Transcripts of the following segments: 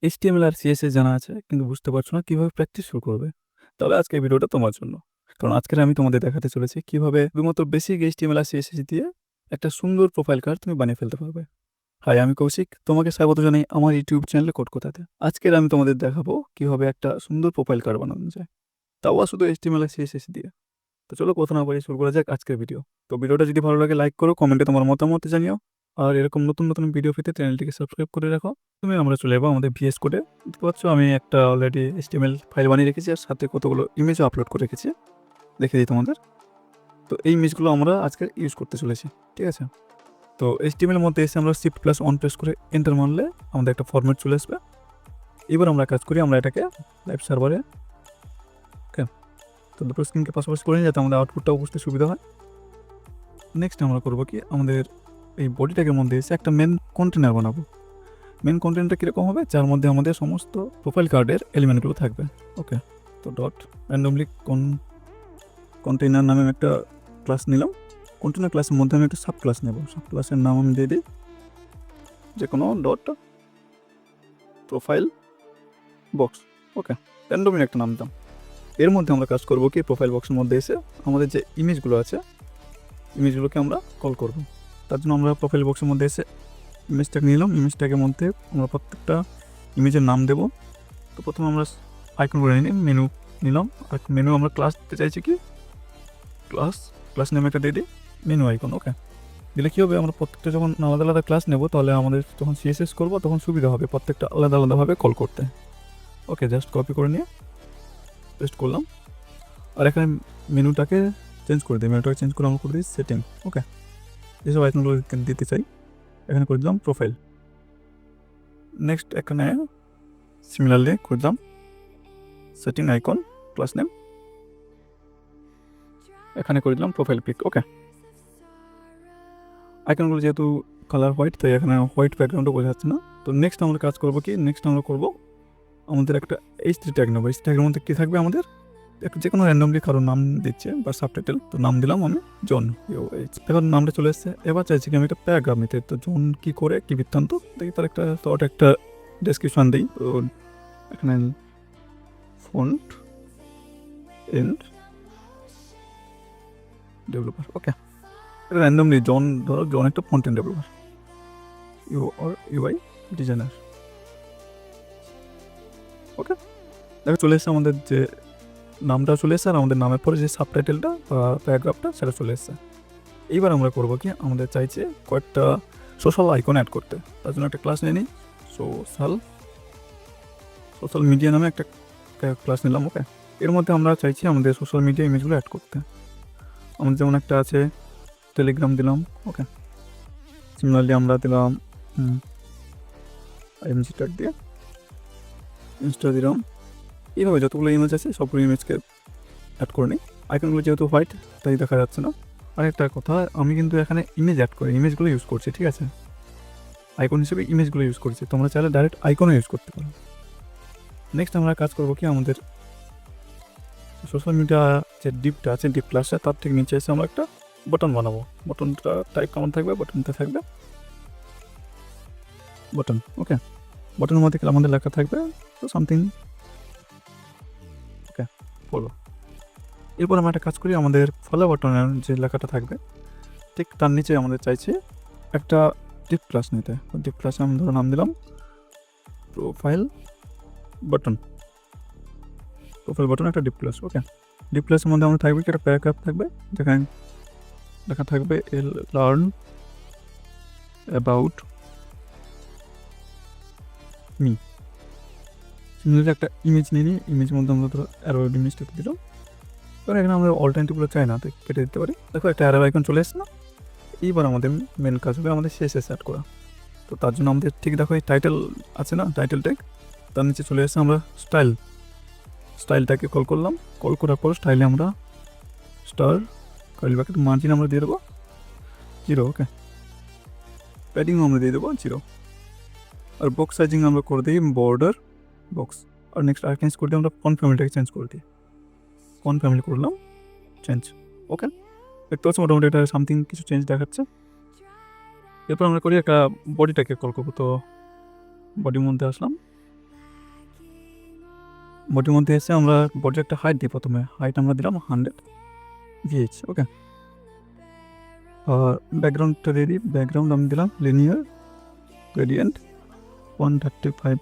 HTML আর CSS জানা আছে কিন্তু বুঝতে পারছো না কিভাবে প্র্যাকটিস শুরু করবে। তাহলে আজকের ভিডিওটা তোমার জন্য। কারণ আজকে আমি তোমাদের দেখাতে চলেছি কিভাবে শুধুমাত্র বেসিক HTML আর CSS দিয়ে একটা সুন্দর প্রোফাইল কার্ড তুমি বানিয়ে ফেলতে পারবে। হাই, আমি কৌশিক। তোমাকে স্বাগত জানাই আমার ইউটিউব চ্যানেলে কোড কথাতে। আজকের আমি তোমাদের দেখাবো কিভাবে একটা সুন্দর প্রোফাইল কার্ড বানানো যায়, তাও শুধু HTML আর CSS দিয়ে। তো চলো কথা না বাড়িয়ে শুরু করা যাক আজকের ভিডিও। তো ভিডিওটা যদি ভালো লাগে লাইক করো, কমেন্টে তোমার মতামত জানিও। আর এরকম নতুন নতুন ভিডিও পেতে চ্যানেলটিকে সাবস্ক্রাইব করে রাখো। আমরা চলে যাবো আমাদের ভিএস কোডে। দেখতে পাচ্ছ আমি একটা অলরেডি HTML ফাইল বানিয়ে রেখেছি আর সাথে কতগুলো ইমেজও আপলোড করে রেখেছি। দেখে দিই তোমাদের। তো এই ইমেজগুলো আমরা আজকে ইউজ করতে চলেছি, ঠিক আছে? তো HTML এর মধ্যে এসে আমরা Shift+1 প্রেস করে এন্টার মারলে আমাদের একটা ফরম্যাট চলে আসবে। এবার আমরা কাজ করি, আমরা এটাকে লাইভ সার্ভারে ওকে তো দুটো স্ক্রিনকে পাশাপাশি করে নিই যাতে আমাদের আউটপুটটাও বুঝতে সুবিধা হয়। নেক্সট আমরা করবো কি, আমাদের এই বডিটাকের মধ্যে এসে একটা মেন কন্টেনার বানাবো। মেন কন্টেন্টটা কীরকম হবে, যার মধ্যে আমাদের সমস্ত প্রোফাইল কার্ডের এলিমেন্টগুলো থাকবে। ওকে, তো ডট র্যান্ডমলি কন্টেনার নামে আমি একটা ক্লাস নিলাম। কন্টেনার ক্লাসের মধ্যে আমি একটা সাব ক্লাস নেব। সাব ক্লাসের নাম আমি দিয়ে দিই যে কোনো ডট প্রোফাইল বক্স। ওকে, র্যান্ডমলি একটা নাম দিলাম। এর মধ্যে আমরা কাজ করবো কি, প্রোফাইল বক্সের মধ্যে এসে আমাদের যে ইমেজগুলো আছে ইমেজগুলোকে আমরা কল করব। তার জন্য আমরা প্রোফাইল বক্সের মধ্যে এসে ইমেজটাকে নিলাম। ইমেজটাকে মধ্যে আমরা প্রত্যেকটা ইমেজের নাম দেব। তো প্রথমে আমরা আইকন করে নিই, মেনু নিলাম। আর মেনু আমরা ক্লাস দিতে চাইছি কি, ক্লাস নেমে একটা দিয়ে দিই মেনু আইকন। ওকে, দিলে কী হবে, আমরা প্রত্যেকটা যখন আলাদা আলাদা ক্লাস নেব তাহলে আমাদের যখন CSS করবো তখন সুবিধা হবে প্রত্যেকটা আলাদা আলাদাভাবে কল করতে। ওকে, জাস্ট কপি করে নিয়ে পেস্ট করলাম। আর এখানে মেনুটাকে চেঞ্জ করে দিই। মেনুটাকে চেঞ্জ করে আমরা করে দিই সেটিং। ওকে, যেসব আইকনগুলো দিতে চাই এখানে করে দিলাম প্রোফাইল। নেক্সট এখানে সিমিলারলি করে দিলাম সেটিং আইকন ক্লাস নেম, এখানে করে দিলাম প্রোফাইল পিক। ওকে, আইকনগুলো যেহেতু কালার হোয়াইট তাই এখানে হোয়াইট ব্যাকগ্রাউন্ডও বোঝা যাচ্ছে না। তো নেক্সট আমরা কাজ করবো কি, নেক্সট আমরা করবো আমাদের একটা H3 ট্যাগ নেবো। H ট্যাগের মধ্যে কী থাকবে, আমাদের যে কোনো র্যান্ডমলি কারোর নাম দিচ্ছে বা সাবটাইটেল। তো নাম দিলাম আমি জন। এখন নামটা চলে এসছে। এবার চাইছি কি আমি একটা প্যারাগ্রাফ নিতে। তো জন কী করে কী বৃত্তান্ত দেখি তার একটা শর্ট একটা ডেসক্রিপশন দিই। তো এখানে ফন্ট এন্ড ডেভেলপার। ওকে, এটা র্যান্ডমলি জন, ধরো জন একটা front end developer, UI designer. Okay, দেখো চলে এসছে আমাদের যে নামটা চলে এসছে আর আমাদের নামের পরে যে সাবটাইটেলটা বা প্যারাগ্রাফটা সেটা চলে এসছে। এইবার আমরা করবো কি, আমাদের চাইছে কয়েকটা সোশ্যাল আইকন অ্যাড করতে। তার জন্য একটা ক্লাস নিয়ে নিই, সোশ্যাল মিডিয়া নামে একটা ক্লাস নিলাম। ওকে, এর মধ্যে আমরা চাইছি আমাদের সোশ্যাল মিডিয়া ইমেজগুলো অ্যাড করতে। আমাদের যেমন একটা আছে টেলিগ্রাম দিলাম। ওকে, সিমিলারলি আমরা দিলাম IMG ট্যাগ দিয়ে ইনস্টা দিলাম। এইভাবে যতগুলো ইমেজ আছে সবগুলো ইমেজকে অ্যাড করে নিই। আইকনগুলো যেহেতু হোয়াইট তাই দেখা যাচ্ছে না। আরেকটা কথা, আমি কিন্তু এখানে ইমেজ অ্যাড করে ইমেজগুলো ইউজ করছি, ঠিক আছে? আইকন হিসেবে ইমেজগুলো ইউজ করছি, তোমরা চাইলে ডাইরেক্ট আইকনও ইউজ করতে পারো। নেক্সট আমরা কাজ করবো কি, আমাদের সোশ্যাল মিডিয়া যে ডিপটা আছে, ডিপ ক্লাসটা, তার ঠিক নিচে এসে আমরা একটা বাটন বানাবো। বাটনটা টাইপ কেমন থাকবে, বাটনটা থাকবে বাটন। ওকে, বাটনের মধ্যে আমাদের লেখা থাকবে তো সামথিং। ওকে, বলো। এরপর আমরা একটা কাজ করি, আমাদের ফলো বাটনের যে লেখাটা থাকবে ঠিক তার নিচে আমাদের চাইছে একটা ডিপ ক্লাস নিতে। ডিপ ক্লাসে আমি ধরো নাম দিলাম প্রোফাইল বাটন। প্রোফাইল বাটন একটা ডিপ ক্লাস। ওকে, ডিপ ক্লাসের মধ্যে আমাদের থাকবে কি, একটা প্যারাগ্রাফ থাকবে যেখানে লেখা থাকবে লার্ন অ্যাবাউট মি। সিমিলারলি একটা ইমেজ নিয়ে নিই। ইমেজের মধ্যে আমরা ধরো অ্যারো ইমেজটা দিলাম। কারণ এখানে আমরা অল্টারনেটিভগুলো চাই না, তো কেটে দিতে পারি। দেখো একটা অ্যারো আইকন চলে এসছে না। এইবার আমাদের মেন কাজ হবে আমাদের CSS অ্যাড করা। তো তার জন্য আমাদের ঠিক দেখো এই টাইটেল আছে না, টাইটেল ট্যাগ, তার নিচে চলে এসে আমরা স্টাইলটাকে কল করলাম। কল করার পর স্টাইলে আমরা স্টার কার্লি ব্র্যাকেট মার্জিন আমরা দিয়ে দেবো 0। ওকে, প্যাডিংও আমরা দিয়ে দেবো 0। আর বক্স সাইজিং আমরা করে দিই বর্ডার বক্স। আর নেক্সট আর চেঞ্জ করে দিই আমরা ফন্ট ফ্যামিলিটাকে চেঞ্জ করে দিই, ফন্ট ফ্যামিলি করলাম চেঞ্জ। ওকে, দেখতে পাচ্ছি মোটামুটি এটা সামথিং কিছু চেঞ্জ দেখাচ্ছে। এরপর আমরা করি একটা বডিটাকে কল করবো। তো বডির মধ্যে আসলাম, বডির মধ্যে এসে আমরা বডির একটা হাইট দিই, প্রথমে হাইট আমরা দিলাম 100 VH। ওকে, আর ব্যাকগ্রাউন্ডটা দিয়ে দিই, ব্যাকগ্রাউন্ড আমি দিলাম লিনিয়ার গ্রেডিয়েন্ট 135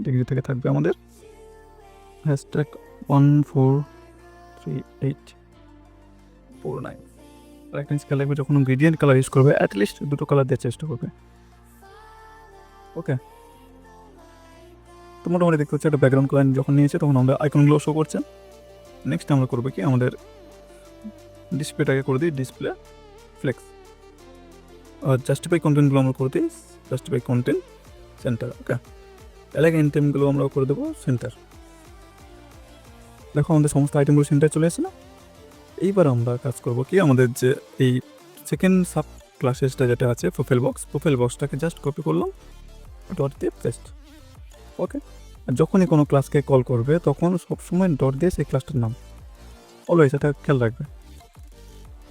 ডিগ্রি থেকে থাকবে আমাদের, হ্যাশট্যাগ 143849। আর একটা জিনিস খেয়াল রাখবে, যখন গ্রেডিয়েন্ট কালার ইউজ করবে অ্যাটলিস্ট দুটো কালার দেওয়ার চেষ্টা করবে। ওকে, তো মোটামুটি দেখতে হচ্ছে একটা ব্যাকগ্রাউন্ড কালার যখন নিয়েছে তখন আমরা আইকনগুলো শো করছে। নেক্সট আমরা করবো কি, আমাদের ডিসপ্লেটাকে করে দিই ডিসপ্লে ফ্লেক্স, আর জাস্টিফাই কন্টেন্টগুলো আমরা করে দিই জাস্টিফাই কন্টেন্ট সেন্টার। ওকে, এলাকা আইটেমগুলো আমরা করে দেবো সেন্টার। দেখো আমাদের সমস্ত আইটেমগুলো সেন্টার চলে আসে না। এইবার আমরা কাজ করবো কি, আমাদের যে এই সেকেন্ড সাব ক্লাসেসটা যেটা আছে প্রোফাইল বক্সটাকে জাস্ট কপি করলাম, ডট দিয়ে পেস্ট। ওকে, আর যখনই কোনো ক্লাসকে কল করবে তখন সবসময় ডট দিয়ে সেই ক্লাসটার নাম অলওয়েজ, এটা খেয়াল রাখবে।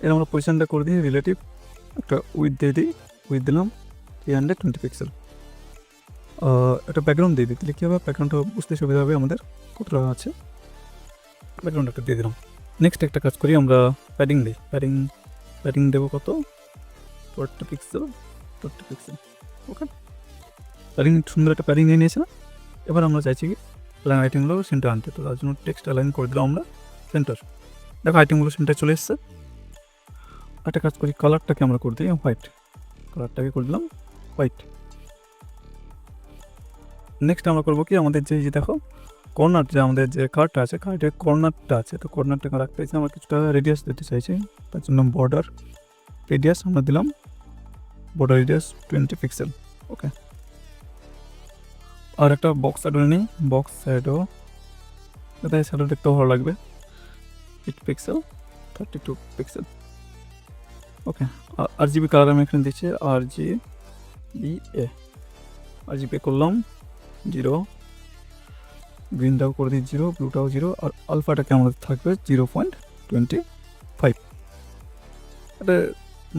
এর আমরা পজিশনটা করে দিই রিলেটিভ, একটা উইথ দিয়ে দিই, উইথ দিলাম 320 পিক্সেল। একটা ব্যাকগ্রাউন্ড দিয়ে দিই, তাহলে কী হবে ব্যাকগ্রাউন্ডটা বুঝতে সুবিধা হবে আমাদের কতটা আছে। ব্যাকগ্রাউন্ড একটা দিয়ে দিলাম। নেক্সট একটা কাজ করি, আমরা প্যাডিং দিই, প্যাডিং দেবো কত, 40 পিক্সেল। ওকে, প্যাডিং সুন্দর একটা প্যাডিং নিয়ে নিয়েছে না। এবার আমরা চাইছি কি লাইন আইটেমগুলো সেন্টার আনতে, তো তার জন্য টেক্সট অ্যালাইন করে দিলাম আমরা সেন্টার। দেখো আইটেমগুলো সেন্টার চলে এসছে। একটা কাজ করি, কালারটাকে আমরা করে দিই হোয়াইট, কালারটাকে করে দিলাম হোয়াইট। নেক্সট আমরা করবো কি, আমাদের যে দেখো কর্নার, যে আমাদের যে কার্ডটা আছে, কার্ডের কর্নারটা আছে, তো কর্নারটাকে রাখতে চাইছি আমরা কিছুটা রেডিয়াস দিতে চাইছি, তার জন্য বর্ডার রেডিয়াস আমরা দিলাম, বর্ডার রেডিয়াস 20 পিক্সেল। ওকে, আর একটা বক্স শ্যাডো নিই, বক্স শ্যাডো, এটাই শ্যাডো দেখতেও ভালো লাগবে, 8 পিক্সেল 32 পিক্সেল। ওকে, RGB কালার আমি এখানে দিচ্ছি RGB করলাম 0, গ্রিনটাও করে দিই 0, ব্লুটাও 0, আর আলফাটাকে আমাদের থাকবে 0.25। এটা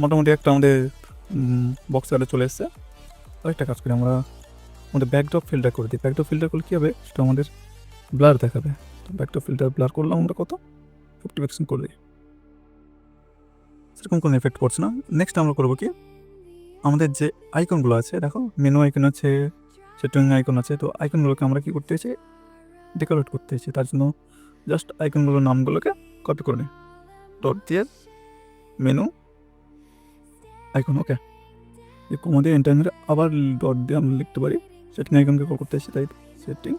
মোটামুটি একটা আমাদের বক্স আরে চলে এসছে। আরেকটা কাজ করি, আমরা আমাদের ব্যাকড্রপ ফিল্টার করে দিই। ব্যাকড্রপ ফিল্টার করলে কী হবে, সেটা আমাদের ব্লার দেখাবে। তো ব্যাকড্রপ ফিল্টার ব্লার করলাম আমরা কত, 50% করে দিই, সেরকম কোনো এফেক্ট পড়ছে না। নেক্সট আমরা করবো কি, আমাদের যে আইকনগুলো আছে, দেখো মেনু আইকন আছে, সেটিং আইকন আছে, তো আইকনগুলোকে আমরা কী করতে হয়েছে, ডেকোরেট করতে হয়েছে। তার জন্য জাস্ট আইকনগুলোর নামগুলোকে কপি করে নিই, ডট দিয়ে মেনু আইকন। ওকে, আমাদের ইন্টারনেটে আবার ডট দিয়ে আমরা লিখতে পারি, সেটিং আইকনকে কল করতে এসেছি, তাই সেটিং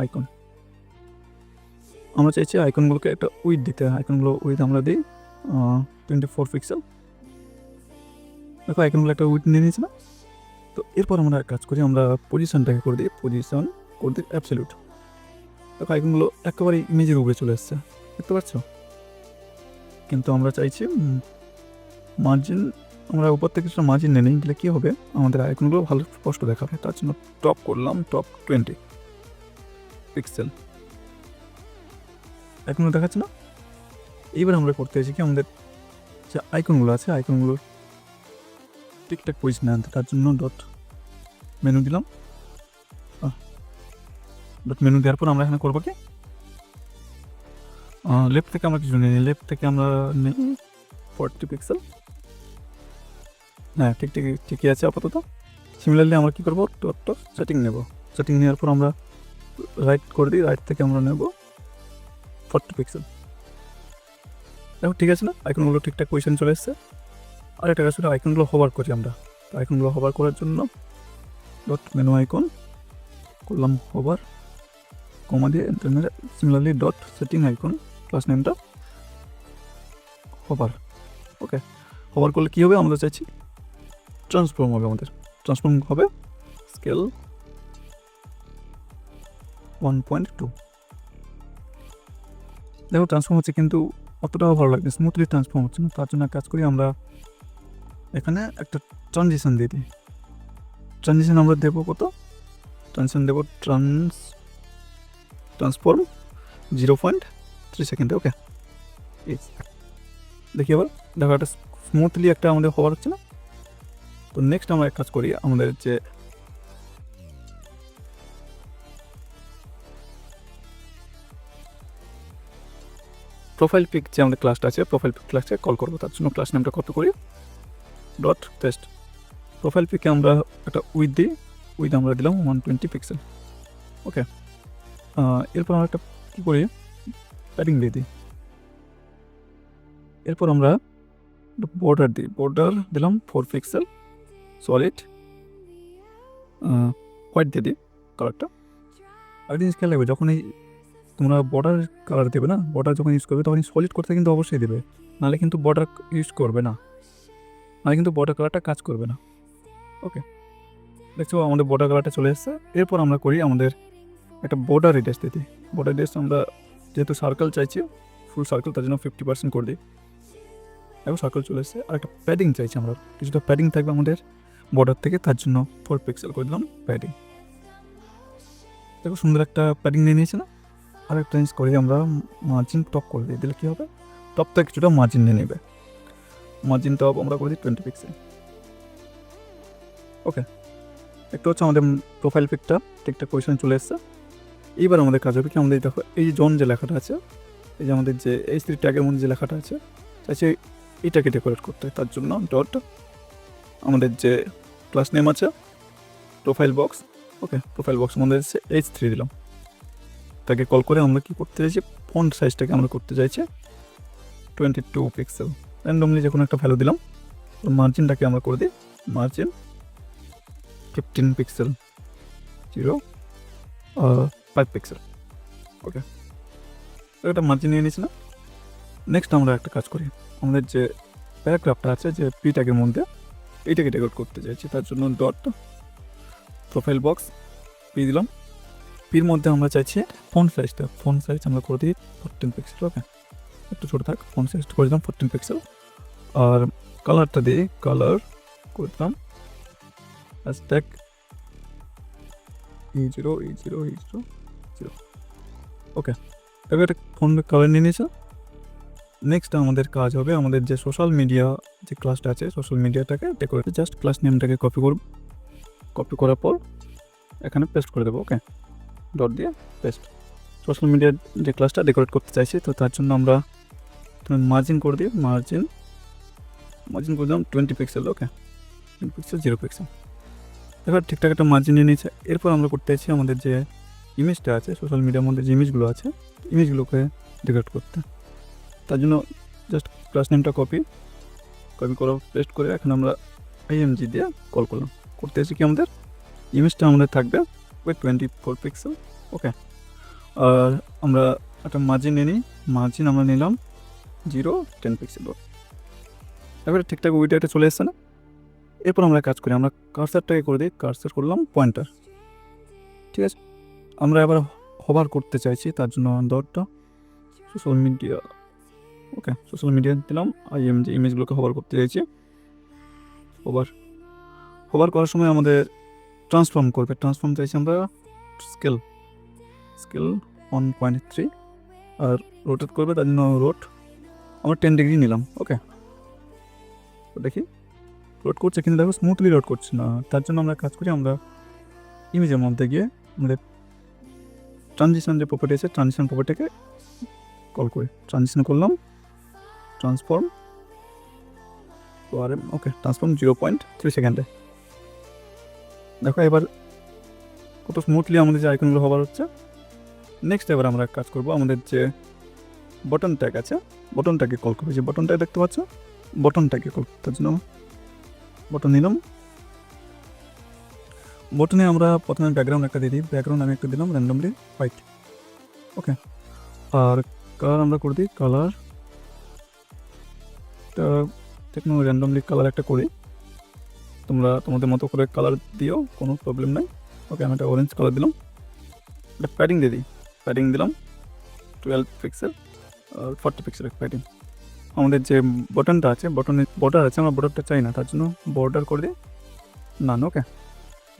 আইকন। আমরা চাইছি আইকনগুলোকে একটা উইথ দিতে, আইকনগুলো উইথ আমরা দিই 24 পিক্সেল। দেখো আইকনগুলো একটা উইথ নিয়ে নিয়েছি না। তো এরপর আমরা কাজ করি, আমরা পজিশনটাকে করে দিই, পজিশন করে দিই অ্যাবসলিউট। দেখো আইকনগুলো একেবারে ইমেজের উপরে চলে এসছে, দেখতে পাচ্ছ। কিন্তু আমরা চাইছি মার্জিন, আমরা উপর থেকে কিছুটা মার্জিন নিয়ে নিই, দিলে কী হবে আমাদের আইকনগুলো ভালো স্পষ্ট দেখাবে। তার জন্য টপ করলাম, টপ 20 পিক্সেল, আইকনগুলো দেখাচ্ছে না। এইবার আমরা করতে চাইছি কি, আমাদের যে আইকনগুলো আছে আইকনগুলোর ঠিকঠাক পজিশনে আনতে, তার জন্য ডট মেনু দিলাম। ডট মেনু দেওয়ার পর আমরা এখানে করবো কি, লেফট থেকে আমরা কিছু নিই, লেফট থেকে আমরা নিই 40 পিক্সেল। হ্যাঁ, ঠিকই আছে আপাতত। সিমিলারলি আমরা কী করবো, ডট সেটিং নেব, সেটিং নেওয়ার পর আমরা রাইট করে দিই, রাইট থেকে আমরা নেব 40 পিক্সেল। দেখো ঠিক আছে না, আইকনগুলো ঠিকঠাক পজিশন চলে এসছে। আর একটা কাজ আইকনগুলো হোভার করি আমরা, তো আইকনগুলো হোভার করার জন্য ডট মেনু আইকন করলাম হোভার, কমা দিয়ে similarly dot setting icon, class নেমটা হোভার। ওকে, হোভার করলে কী হবে, আমরা চাইছি ট্রান্সফর্ম হবে, আমাদের ট্রান্সফর্ম হবে স্কেল 1.2। দেখো ট্রান্সফর্ম হচ্ছে, কিন্তু অতটাও ভালো লাগছে, স্মুথলি ট্রান্সফর্ম হচ্ছে না। তার জন্য কাজ করি, আমরা এখানে একটা ট্রানজিশন দিয়ে দিই। ট্রানজিশন আমরা দেবো কত, ট্রানজিশন দেবো ট্রান্সফর্ম 0.3 সেকেন্ডে। ওকে, দেখি এবার দেখো একটা স্মুথলি একটা আমাদের হওয়ার হচ্ছে না। তো নেক্সট আমরা এক কাজ করি, আমাদের যে প্রোফাইল পিক যে আমাদের ক্লাসটা আছে, প্রোফাইল পিক ক্লাসে কল করবো। তার জন্য ক্লাস নেমটা কপি করি, ডট টেস্ট। প্রোফাইল পিকে আমরা একটা উইথ দিই, উইথ আমরা দিলাম 120 পিক্সেল। ওকে, এরপর আমরা একটা কী করি, প্যাডিং দিয়ে দিই। এরপর আমরা বর্ডার দিই, বর্ডার দিলাম 4 পিক্সেল সলিড, হোয়াইট দিয়ে দিই কালারটা। আর জিনিস খেয়াল রাখবে, যখন এই তোমরা বর্ডার কালার দেবে না, বর্ডার যখন ইউজ করবে তখন সলিড করতে কিন্তু অবশ্যই দেবে, নাহলে কিন্তু বর্ডার ইউজ করবে না, নাহলে কিন্তু বর্ডার কালারটা কাজ করবে না। ওকে, দেখছো আমাদের বর্ডার কালারটা চলে এসেছে। এরপর আমরা করি আমাদের একটা বর্ডার রেডিয়াস দিয়ে দিই। বর্ডার রেডিয়াস আমরা যেহেতু সার্কেল চাইছি, ফুল সার্কেল, তার জন্য 50% করে দিই। এখন সার্কেল চলে এসেছে। আর একটা প্যাডিং চাইছি আমরা, কিছুটা প্যাডিং থাকবে আমাদের বর্ডার থেকে, তার জন্য 4 পিক্সেল করে দিলাম প্যাডিং। দেখো সুন্দর একটা প্যাডিং নিয়ে নিয়েছে না। আর একটা জিনিস করি আমরা, মার্জিন টপ করে দিই, দিলে কী হবে, টপটা কিছুটা মার্জিন নিয়ে নেবে। মার্জিন টপ আমরা করে দিই 20 পিক্সেল। ওকে, একটা হচ্ছে আমাদের প্রোফাইল পিকটা ঠিকঠাক পজিশনে চলে এসছে। এইবার আমাদের কাজ হবে কি, আমাদের দেখো এই যে জন যে লেখাটা আছে, এই যে আমাদের যে H3 ট্যাগের মধ্যে যে লেখাটা আছে, চাইছে এইটাকে ডেকোরেট করতে। তার জন্য ডট আমাদের যে ক্লাস নেম আছে প্রোফাইল বক্স, ওকে, প্রোফাইল বক্স মধ্যে H3 দিলাম। তাকে কল করে আমরা কি করতে চাইছি, ফন্ট সাইজটাকে আমরা করতে চাইছি 22 পিক্সেল। র্যান্ডমলি যে কোনো একটা ভ্যালু দিলাম। মার্জিনটাকে আমরা করে দিই মার্জিন 15 পিক্সেল, 0.5 পিক্সেল। ওকে, একটা মার্জিন নিয়ে নিচ্ছি না। নেক্সট আমরা একটা কাজ করি, আমাদের যে প্যারাগ্রাফটা আছে যে পি ট্যাগের মধ্যে, এইটাকে ডেকোরেট করতে চাইছি। তার জন্য ডট প্রোফাইল বক্স পি দিলাম। পির মধ্যে আমরা চাইছি ফন্ট সাইজ আমরা করে দিই 14 পিক্সেল। ওকে, একটু ছোটো থাক, ফন্ট সাইজটা করে দিলাম 14 পিক্সেল। আর কালারটা দিই, কালার করে দিলাম হ্যাশট্যাগ E0 ওকে, এবার একটা ফন্ট কালার নিয়ে নিয়েছে। নেক্সট আমাদের কাজ হবে, আমাদের যে সোশ্যাল মিডিয়া যে ক্লাসটা আছে, সোশ্যাল মিডিয়াটাকে ডেকোরেট, জাস্ট ক্লাস নেমটাকে কপি করব, কপি করার পর এখানে পেস্ট করে দেবো। ওকে, ডট দিয়ে পেস্ট। সোশ্যাল মিডিয়ার যে ক্লাসটা ডেকোরেট করতে চাইছি, তো তার জন্য আমরা মার্জিন করে দিই, মার্জিন করে দিলাম 20 পিক্সেল। ওকে, 20 পিক্সেল 0 পিক্সেল। এবার ঠিকঠাক একটা মার্জিন নিয়ে নিয়েছে। এরপর আমরা করতে চাইছি আমাদের যে ইমেজটা আছে, সোশ্যাল মিডিয়ার মধ্যে যে ইমেজগুলো আছে, ইমেজগুলোকে ডেকোরেট করতে। তার জন্য জাস্ট ক্লাস নেমটা কপি করে পেস্ট করে এখন আমরা IMG দিয়ে কল করলাম। করতে চাইছি কি, আমাদের ইমেজটা আমাদের থাকবে ওই 24 পিক্সেল। ওকে, আর আমরা একটা মার্জিন নিয়ে নিই, মার্জিন আমরা নিলাম 10 পিক্সেল। এবারে ঠিকঠাক উইডটা চলে এসছে না। এরপর আমরা কাজ করি, আমরা কার্সারটাকে করে দিই, কার্সার করলাম পয়েন্টার। ঠিক আছে, আমরা এবার হভার করতে চাইছি, তার জন্য ডটটা সোশ্যাল মিডিয়া। ওকে, সোশ্যাল মিডিয়া দিলাম, IMG ইমেজগুলোকে হভার করতে চাইছি। হভার করার সময় আমাদের ট্রান্সফর্ম করবে, ট্রান্সফর্ম চাইছি আমরা স্কেল 1.3, আর রোটেট করবে, তার জন্য রোট আমরা 10 ডিগ্রি নিলাম। ওকে, তো দেখি রোড করছে, কিন্তু দেখো স্মুথলি রোড করছে না। তার জন্য আমরা কাজ করি, আমরা ইমেজের মধ্যে গিয়ে আমাদের ট্রানজিশন যে প্রপার্টি আছে, ট্রানজিশন প্রপার্টিকে কল করি, ট্রানজিশন করলাম, ট্রান্সফর্ম ওকে, ট্রান্সফর্ম 0.3 সেকেন্ডে। দেখো এবার কত স্মুথলি আমাদের যে আইকনগুলো হবার হচ্ছে। নেক্সট এবার আমরা কাজ করব, আমাদের যে বটন ট্যাগ আছে, বটনটাকে কল করবো। যে বটন ট্যাগ দেখতে পাচ্ছ, বটনটাকে কল করতে জন্য বটন নিলাম। বটনে আমরা প্রথমে ব্যাকগ্রাউন্ড একটা দিয়ে দিই, ব্যাকগ্রাউন্ড আমি একটা দিলাম র্যান্ডমলি হোয়াইট। ওকে, আর কালার আমরা করে দিই, কালার র্যান্ডমলি কালার একটা করি, তোমরা তোমাদের মতো করে কালার দিও, কোনো প্রবলেম নাই। ওকে, আমি একটা অরেঞ্জ কালার দিলাম। একটা প্যাডিং দিয়ে দিই, প্যাডিং দিলাম 12 পিক্সেল আর 40 পিক্সেল প্যাডিং। আমাদের যে বটনটা আছে, বর্ডার আছে, আমরা বর্ডারটা চাই না, তার জন্য বর্ডার করে দিই নান। ওকে,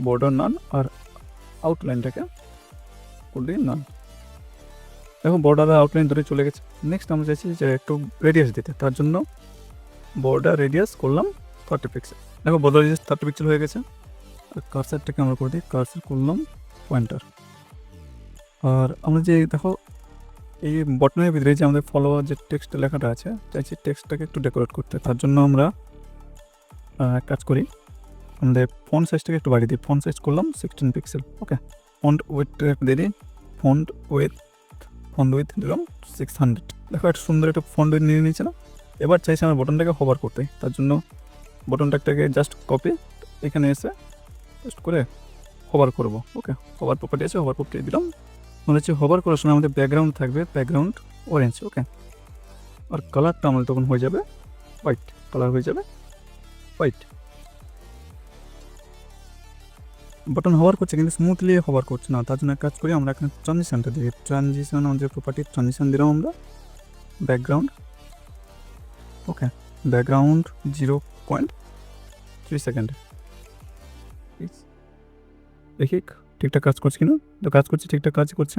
বর্ডার নান, আর আউটলাইনটাকে করে দিই নান। দেখো বর্ডার আউটলাইন ধরে চলে গেছে। নেক্সট আমরা চাইছি যে একটু রেডিয়াস দিতে, তার জন্য বর্ডার রেডিয়াস করলাম 30 পিক্সেল। দেখো বর্ডার রেডিয়াস 30 পিক্সেল হয়ে গেছে। আর কার্সারটাকে আমরা করে দিই, কার্সার করলাম পয়েন্টার। আর আমরা যে দেখো এই বটনের ভিতরে যে আমাদের ফলোয়ার যে টেক্সট লেখাটা আছে, চাইছি টেক্সটটাকে একটু ডেকোরেট করতে। তার জন্য আমরা এক কাজ করি, আমাদের ফন্ট সাইজটাকে একটু বাড়িয়ে দিই। ফন্ট সাইজ করলাম 16 পিক্সেল। ওকে, ফন্ট উইথটা দিয়ে দিই, ফন্ট উইথ দিলাম 600। দেখো একটা সুন্দর একটা ফন্ট উইথ নিয়ে নিয়েছে না। এবার চাইছি আমার বটনটাকে হোভার করতে। তার জন্য বটনটাকে জাস্ট কপি, এখানে এসে জাস্ট করে হোভার করব। ওকে, হোভার প্রপার্টি আছে, হোভার প্রপার্টি দিলাম। মনে হচ্ছে হোভার করার সময় আমাদের ব্যাকগ্রাউন্ড থাকবে, ব্যাকগ্রাউন্ড অরেঞ্জ। ওকে, আর কালারটা আমাদের তখন হয়ে যাবে হোয়াইট, কালার হয়ে যাবে হোয়াইট। বটন হোভার করছে কিন্তু স্মুথলি হোভার করছে না। তার জন্য এক কাজ করি, আমরা এখানে ট্রানজিশনটা দিই। ট্রানজিশন আমাদের প্রপার্টি ট্রানজিশন দিলাম আমরা, ব্যাকগ্রাউন্ড। ওকে, ব্যাকগ্রাউন্ড 0.3 সেকেন্ড। দেখি ঠিকঠাক কাজ করছে কিনা। তো কাজ করছে, ঠিকঠাক কাজ করছে।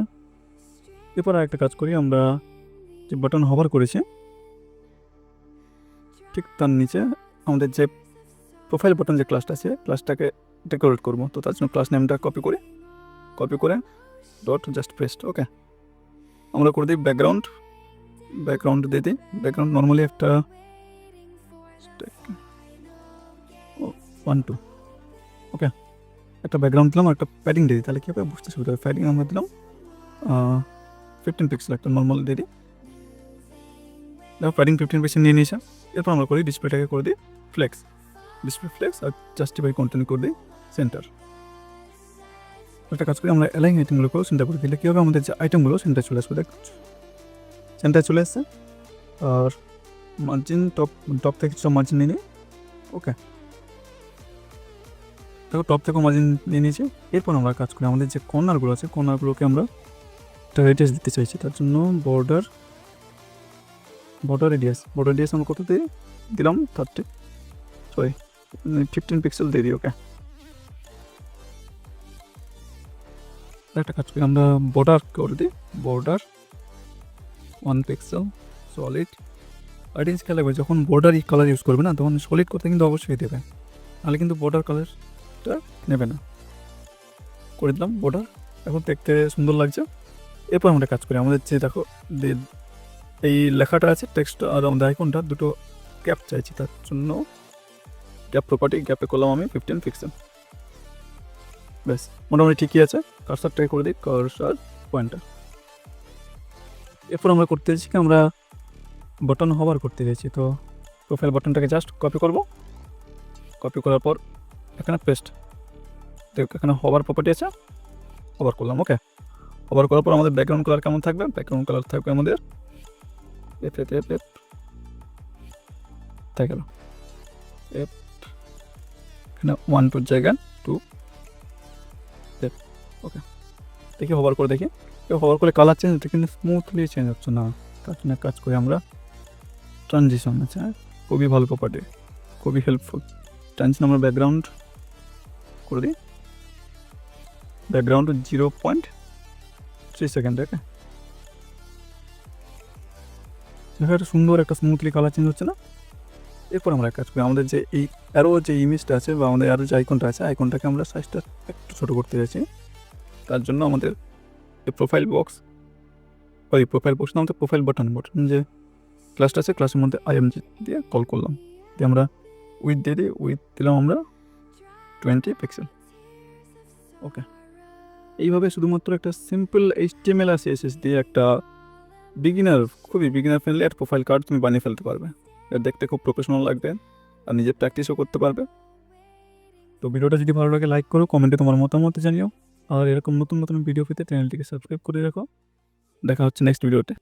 এরপর আর একটা কাজ করি, আমরা যে বাটন হোভার করেছি ঠিক তার নিচে আমাদের যে প্রোফাইল বাটন যে ক্লাসটা আছে, ক্লাসটাকে ডেকোরেট করবো। তো তার জন্য ক্লাস নেমটা কপি করে ডট জাস্ট পেস্ট। ওকে, আমরা করে দিই ব্যাকগ্রাউন্ড দিয়ে দিই। ব্যাকগ্রাউন্ড নর্মালি একটা 1 2। ওকে, একটা ব্যাকগ্রাউন্ড দিলাম, একটা প্যাডিং দিয়ে দিই, তাহলে কী হবে বুঝতে সুবিধা হবে। প্যাডিং আমরা দিলাম 15 পিক্সেল, একটা নর্মাল দিয়ে দিই। দেখো প্যাডিং 15 পিক্সেল নিয়ে নিয়েছে। এরপর আমরা করি ডিসপ্লেটাকে করে দিই ডিসপ্লে ফ্লেক্স, আর জাস্টিফাই কন্টেন্ট করে দিই সেন্টার। একটা কাজ করি, আমরা অ্যালাইন আইটেমগুলোকেও সেন্টার করে দিলে কী হবে, আমাদের যে আইটেমগুলো সেন্টার চলে আসবে। দেখ সেন্টার চলে আসছে। আর মার্জিন টপ থেকে সব মার্জিন নিয়ে নিই। ওকে, দেখো টপ থেকে মার্জিন নিয়ে নিয়েছি। এরপর আমরা কাজ করি, আমাদের যে কর্নারগুলো আছে, কর্নারগুলোকে আমরা একটা রেডিয়াস দিতে চাইছি। তার জন্য বর্ডার রেডিয়াস আমরা কত দিলাম 15 পিক্সেল দিয়ে দিই। ওকে, একটা কাজ করি, আমরা বর্ডার করে দিই, বর্ডার 1 পিক্সেল সলিড। আর জিনিস খেয়াল রাখবে, যখন বর্ডার কালার ইউজ করবে না, তখন সলিড করতে কিন্তু অবশ্যই দেবে, নাহলে কিন্তু বর্ডার কালারটা নেবে না। করে দিলাম বর্ডার, এখন দেখতে সুন্দর লাগছে। এরপর আমরা কাজ করি, আমাদের যে দেখো এই লেখাটা আছে টেক্সট আর আমাদের আইকনটা দুটো গ্যাপ চাইছি। তার জন্য গ্যাপ প্রপার্টি, গ্যাপে করলাম আমি 15 পিক্সেল। ব্যাস, মোটামুটি ঠিকই আছে। কার্সারটাকে করে দিই কার্সার পয়েন্টার। এরপর আমরা করতে চাইছি কি, আমরা বটন হোভার করতে চাইছি। তো প্রোফাইল বটনটাকে জাস্ট কপি করার পর এখানে পেস্ট। দেখো এখানে হোভার প্রপার্টি আছে, হোভার করলাম। ওকে, হোভার করার পর আমাদের ব্যাকগ্রাউন্ড কালার কেমন থাকবে, ব্যাকগ্রাউন্ড কালার থাকবে আমাদের তাই গেল এখানে 1 2 জায়গা 2। ওকে, দেখি হোভার করে দেখি, হোভার করে কালার চেঞ্জ হচ্ছে কিন্তু স্মুথলি চেঞ্জ হচ্ছে না। তার জন্য কাজ করি আমরা ট্রানজিশন আছে, খুবই ভালো প্রপার্টি, খুবই হেল্পফুল। ট্রানজিশন আমরা ব্যাকগ্রাউন্ড করে দিই, ব্যাকগ্রাউন্ড 0.3 সেকেন্ড। ওকে, দেখো একটা সুন্দর একটা স্মুথলি কালার চেঞ্জ হচ্ছে না। এরপর আমরা কাজ করি, আমাদের যে এই অ্যারো যে ইমেজটা আছে বা আমাদের অ্যারো যে আইকনটা আছে, আইকনটাকে আমরা সাইজটা একটু ছোটো করতে চাইছি। তার জন্য আমাদের প্রোফাইল বক্স না, আমাদের প্রোফাইল বটন যে ক্লাসটা আছে, ক্লাসের মধ্যে আইএমজি দিয়ে কল করলাম, দিয়ে আমরা উইথ দিয়ে দিই, উইথ দিলাম আমরা 20 পিক্সেল। ওকে, এইভাবে শুধুমাত্র একটা সিম্পল HTML আর CSS দিয়ে একটা খুবই বিগিনার ফ্রেন্ডলি একটা প্রোফাইল কার্ড তুমি বানিয়ে ফেলতে পারবে। দেখতে খুব প্রফেশনাল লাগবে আর নিজের প্র্যাকটিসও করতে পারবে। তো ভিডিওটা যদি ভালো লাগে লাইক করো, কমেন্টে তোমার মতামত জানিও, আর এরকম নতুন ভিডিও পেতে চ্যানেলটিকে সাবস্ক্রাইব করে রাখো। দেখা হচ্ছে নেক্সট ভিডিওতে।